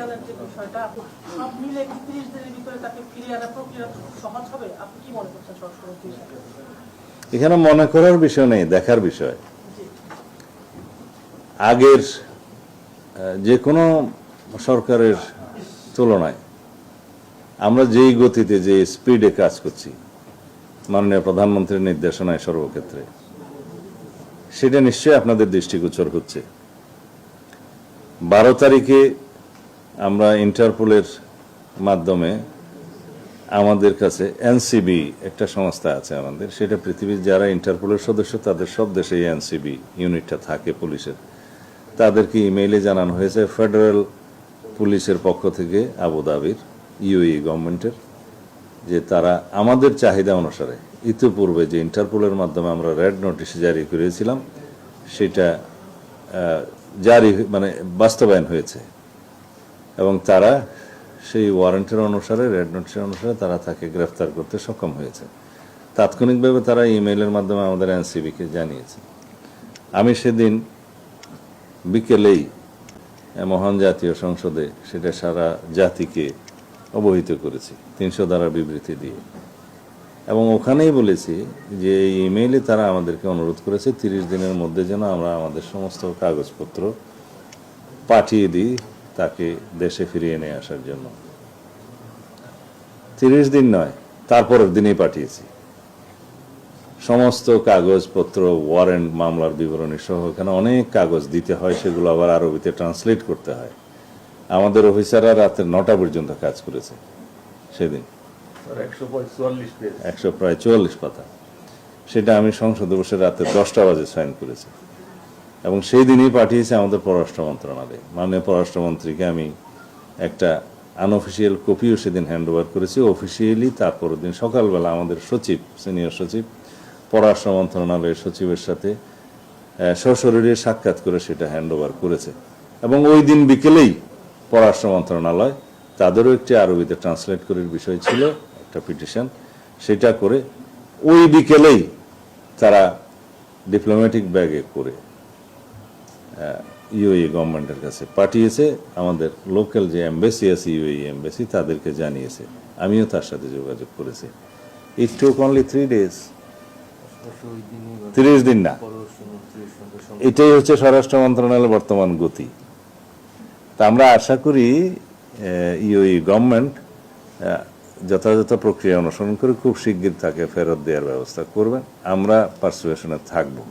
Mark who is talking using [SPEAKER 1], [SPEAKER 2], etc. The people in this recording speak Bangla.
[SPEAKER 1] আনার যে বিষয়টা, সব মিলে 30 দিনের ভিতরে তাকে ফিরিয়ে আনার প্রক্রিয়া সহজ হবে? আপনি কি মনে করছেন স্বরাষ্ট্রমন্ত্রী হিসেবে?
[SPEAKER 2] এখানে মনে করার বিষয় নেই, দেখার বিষয়। আগের যে কোনো সরকারের তুলনায় আমরা যেই গতিতে, যে স্পিডে কাজ করছি মাননীয় প্রধানমন্ত্রীর নির্দেশনায় সর্বক্ষেত্রে, সেটা নিশ্চয়ই আপনাদের দৃষ্টিগোচর হচ্ছে। 12 তারিখে আমরা ইন্টারপোলের মাধ্যমে আমাদের কাছে এনসিবি একটা সংস্থা আছে আমাদের, সেটা পৃথিবীর যারা ইন্টারপোলের সদস্য তাদের সব দেশে এনসিবি ইউনিটটা থাকে পুলিশের, তাদেরকে ইমেইলে জানানো হয়েছে ফেডারেল পুলিশের পক্ষ থেকে আবুধাবির ইউএই গভর্নমেন্টের, যে তারা আমাদের চাহিদা অনুসারে ইতিপূর্বে যে ইন্টারপোলের মাধ্যমে আমরা রেড নোটিশ জারি করেছিলাম সেটা জারি বাস্তবায়ন হয়েছে, এবং তারা সেই ওয়ারেন্টের অনুসারে, রেড নোটিশের অনুসারে তারা তাকে গ্রেফতার করতে সক্ষম হয়েছে। তাৎক্ষণিকভাবে তারা ইমেইলের মাধ্যমে আমাদের এনসিবিকে জানিয়েছে। আমি সেদিন বিকেলেই মহান জাতীয় সংসদে সেটা সারা জাতিকে অবহিত করেছি 300 ধারা বিবৃতি দিয়ে, এবং ওখানেই বলেছি যে এই ইমেইলে তারা আমাদেরকে অনুরোধ করেছে 30 দিনের মধ্যে যেন আমরা আমাদের সমস্ত কাগজপত্র পাঠিয়ে দিই তাকে দেশে ফিরিয়ে নিয়ে আসার জন্য। 30 দিন নয়, তারপরের দিনেই পাঠিয়েছি সমস্ত কাগজপত্র, ওয়ারেন্ট, মামলার বিবরণী সহ। এখানে অনেক কাগজ দিতে হয়, সেগুলো আবার আরবিতে ট্রান্সলেট করতে হয়। আমাদের অফিসাররা রাতের 9টা পর্যন্ত কাজ করেছে সেদিন, 144 পাতা। সেটা আমি সংসদে বসে রাতে 10টা বাজে সাইন করেছি, এবং সেই দিনই পাঠিয়েছে আমাদের পররাষ্ট্র মন্ত্রণালয়ে। মাননীয় পররাষ্ট্রমন্ত্রীকে আমি একটা আনঅফিসিয়াল কপিও সেদিন হ্যান্ড ওভার করেছি। অফিসিয়ালি তারপরের দিন সকালবেলা আমাদের সচিব, সিনিয়র সচিব, পররাষ্ট্র মন্ত্রণালয়ের সচিবের সাথে সশরীরে সাক্ষাৎ করে সেটা হ্যান্ড ওভার করেছে, এবং ওই দিন বিকেলেই পররাষ্ট্র মন্ত্রণালয় তাদেরও একটি আরবিতে ট্রান্সলেট করার বিষয় ছিল, একটা পিটিশন, সেটা করে ওই বিকেলেই তারা ডিপ্লোম্যাটিক ব্যাগে করে ইউএই গভর্নমেন্টের কাছে পাঠিয়েছে। আমাদের লোকাল যে এমবেসি আছে, ইউএই এমবেসি, তাদেরকে জানিয়েছে। আমিও তার সাথে যোগাযোগ করেছি। ইট টুক অনলি 3 days, 30 দিন না। এটাই হচ্ছে স্বরাষ্ট্র মন্ত্রণালয়ের বর্তমান গতি। তা আমরা আশা করি ইউএই গভর্নমেন্ট যথাযথ প্রক্রিয়া অনুসরণ করে খুব শিগগির তাকে ফেরত দেওয়ার ব্যবস্থা করবেন। আমরা পার্সুয়েশনে থাকবো।